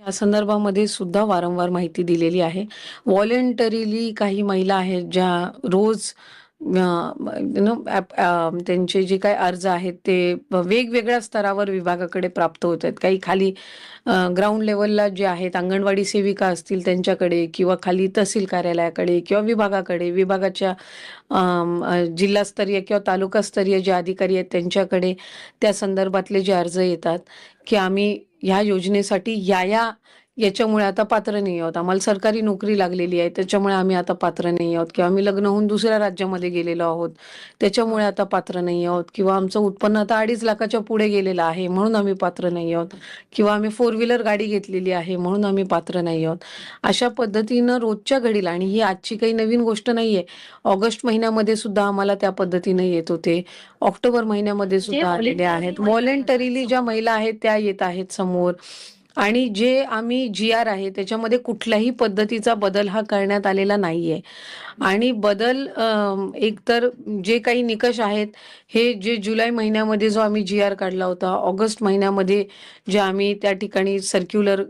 या संदर्भामध्ये सुद्धा वारंवार माहिती दिलेली आहे. व्हॉलंटरीली काही महिला आहेत ज्या रोज त्यांचे जे काही अर्ज आहेत ते वेगवेगळ्या स्तरावर विभागाकडे प्राप्त होत आहेत. काही खाली ग्राउंड लेवलला जे आहेत अंगणवाडी सेविका असतील त्यांच्याकडे, किंवा खाली तहसील कार्यालयाकडे किंवा विभागाकडे, विभागाच्या जिल्हास्तरीय किंवा तालुकास्तरीय जे अधिकारी आहेत त्यांच्याकडे त्या संदर्भातले जे अर्ज येतात की आम्ही ह्या योजनेसाठी याच्यामुळे आता पात्र नाही आहोत, आम्हाला सरकारी नोकरी लागलेली आहे त्याच्यामुळे आम्ही आता पात्र नाही आहोत, किंवा आम्ही लग्न होऊन दुसऱ्या राज्यामध्ये गेलेलो आहोत त्याच्यामुळे आता पात्र नाही आहोत, किंवा आमचं उत्पन्न आता 2.5 लाखाच्या पुढे गेलेलं आहे म्हणून आम्ही पात्र नाही आहोत, किंवा आम्ही 4 व्हीलर गाडी घेतलेली आहे म्हणून आम्ही पात्र नाही आहोत. अशा पद्धतीनं रोजच्या घडीला, आणि ही आजची काही नवीन गोष्ट नाहीये, ऑगस्ट महिन्यामध्ये सुद्धा आम्हाला त्या पद्धतीने येत होते, ऑक्टोबर महिन्यामध्ये सुद्धा आलेले आहेत. व्हॉलंटरीली ज्या महिला आहेत त्या येत आहेत समोर. आणि जे आम्ही GR आहे त्याच्यामध्ये कुठल्याही पद्धतीचा बदल हा करण्यात आलेला नाहीये. आणि बदल एकतर जे काही निकष आहेत हे जे जुलै महिन्यामध्ये जो आम्ही GR काढला होता, ऑगस्ट महिन्यामध्ये जे आम्ही त्या ठिकाणी सर्क्युलर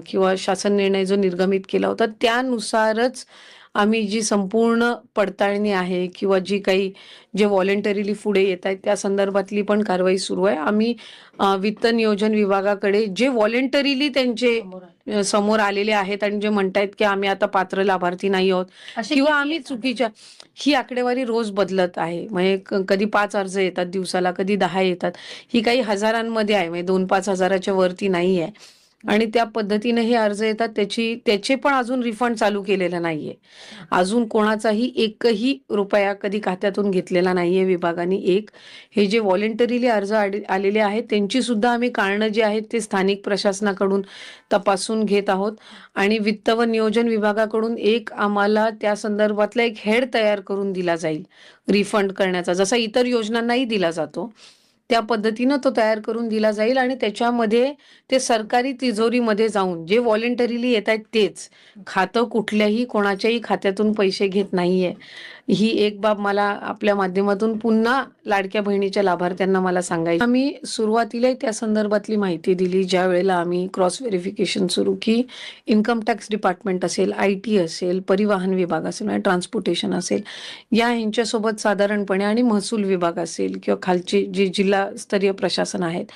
किंवा शासन निर्णय जो निर्गमित केला होता त्यानुसारच आम्ही जी संपूर्ण पडताळणी आहे किंवा जी काही जे व्हॉलंटरीली पुढे येत आहेत त्या संदर्भातली पण कारवाई सुरू आहे. आम्ही वित्त नियोजन विभागाकडे जे व्हॉलंटरीली त्यांचे समोर आलेले आहेत आणि जे म्हणतायत की आम्ही आता पात्र लाभार्थी नाही आहोत किंवा आम्ही चुकीच्या, ही आकडेवारी रोज बदलत आहे. म्हणजे कधी 5 अर्ज येतात दिवसाला, कधी 10 येतात, ही काही हजारांमध्ये आहे, म्हणजे 2-5 हजाराच्या वरती नाही आहे. आणि त्या पद्धतीने हे अर्ज येतात, त्याचे पण अजून रिफंड चालू केलेलं नाहीये. अजून कोणाचाही एकही रुपया कधी खात्यातून घेतलेला नाहीये विभागाने. हे जे व्हॉलंटरीली अर्ज आलेले आहेत त्यांची सुद्धा आम्ही कारणं जी आहेत ते स्थानिक प्रशासनाकडून तपासून घेत आहोत. आणि वित्त व नियोजन विभागाकडून आम्हाला त्या संदर्भातला एक हेड तयार करून दिला जाईल रिफंड करण्याचा, जसा इतर योजनांनाही दिला जातो त्या पद्धतीनं तो तयार करून दिला जाईल. आणि त्याच्यामध्ये ते सरकारी तिजोरीमध्ये जाऊन जे व्हॉलंटरीली येत आहेत तेच, खातं कुठल्याही कोणाच्याही खात्यातून पैसे घेत नाहीये. ही एक बाब मला आपल्या माध्यमातून पुन्हा लाडक्या बहिणीच्या लाभार्थ्यांना मला सांगायची. आम्ही सुरुवातीला त्या संदर्भातली माहिती दिली ज्या वेळेला आम्ही क्रॉस व्हेरिफिकेशन सुरू की इन्कम टॅक्स डिपार्टमेंट असेल, IT असेल, परिवहन विभाग असेल, ट्रान्सपोर्टेशन असेल, यांच्यासोबत साधारणपणे, आणि महसूल विभाग असेल किंवा खालचे जे जिल्हास्तरीय प्रशासन आहेत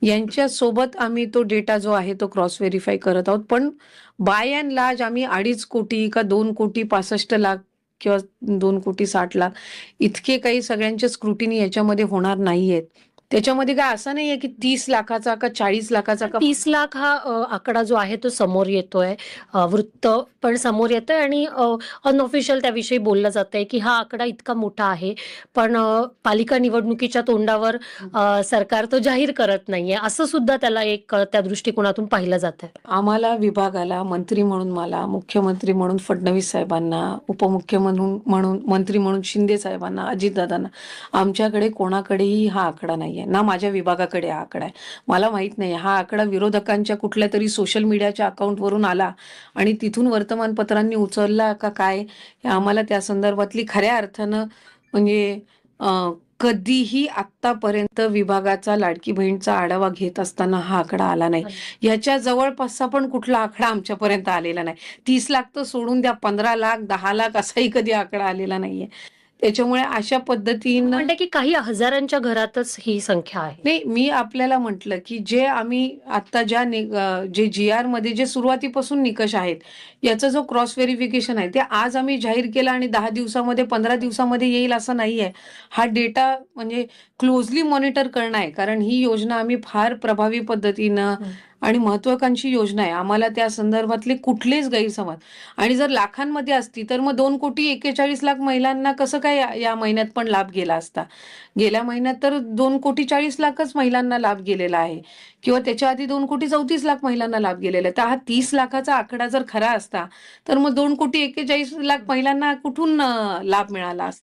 यांच्यासोबत आम्ही तो डेटा जो आहे तो क्रॉस व्हेरीफाय करत आहोत. पण बाय अँड लार्ज आम्ही 2.5 कोटी का 2,65,00,000 किंवा 2,60,00,000 इतके काही सगळ्यांचे स्क्रुटिनी याच्यामध्ये होणार नाहीयेत. त्याच्यामध्ये काय असं नाहीये की 30 लाखाचा का 40 लाखाचा का 30 लाख हा आकडा जो आहे तो समोर येतोय, वृत्त पण समोर येतोय आणि अनऑफिशियल त्याविषयी बोललं जातंय की हा आकडा इतका मोठा आहे, पण पालिका निवडणुकीच्या तोंडावर सरकार तो जाहीर करत नाहीये, असं सुद्धा त्याला एक त्या दृष्टिकोनातून पाहिलं जातंय. आम्हाला विभागाला, मंत्री म्हणून मला, मुख्यमंत्री म्हणून फडणवीस साहेबांना, उपमुख्यमंत्री मंत्री म्हणून शिंदे साहेबांना, अजितदादांना, आमच्याकडे कोणाकडेही हा आकडा नाहीये, ना माझ्या विभागाकडे हा आकडा आहे. मला माहित नाही, हा आकडा विरोधकांच्या कुठल्या तरी सोशल मीडियाच्या अकाउंटवरून आला आणि तिथून वर्तमानपत्रांनी उचलला का काय, आम्हाला त्या संदर्भातली खऱ्या अर्थानं म्हणजे कधीही आतापर्यंत विभागाचा लाडकी बहीणचा आढावा घेत असताना हा आकडा आला नाही. याच्या जवळपासचा पण कुठला आकडा आमच्यापर्यंत आलेला नाही. 30 लाख तर सोडून द्या, 15 लाख, 10 लाख असाही कधी आकडा आलेला नाहीये. त्याच्यामुळे अशा पद्धतीनं म्हणजे की काही हजारांच्या घरातच ही संख्या आहे. नाही, मी आपल्याला म्हटलं की जे आम्ही आता जे GR मध्ये जे सुरुवातीपासून निकष आहेत याचा जो क्रॉस व्हेरिफिकेशन आहे ते आज आम्ही जाहीर केला आणि 10 दिवसामध्ये 15 दिवसामध्ये येईल असं नाहीये. हा डेटा म्हणजे क्लोजली मॉनिटर करणं आहे, कारण ही योजना आम्ही फार प्रभावी पद्धतीनं आणि महत्वाकांक्षी योजना आहे. आम्हाला त्या संदर्भातले कुठलेच गैरसमज, आणि जर लाखांमध्ये असती तर मग 2,41,00,000 महिलांना कसं काय या महिन्यात पण लाभ गेला असता. गेल्या महिन्यात तर 2,40,00,000च महिलांना लाभ गेलेला आहे, किंवा त्याच्या आधी 2,34,00,000 महिलांना लाभ गेलेला आहे. तर हा 30 लाखाचा आकडा जर खरा असता तर मग 2,41,00,000 महिलांना कुठून लाभ मिळाला असता.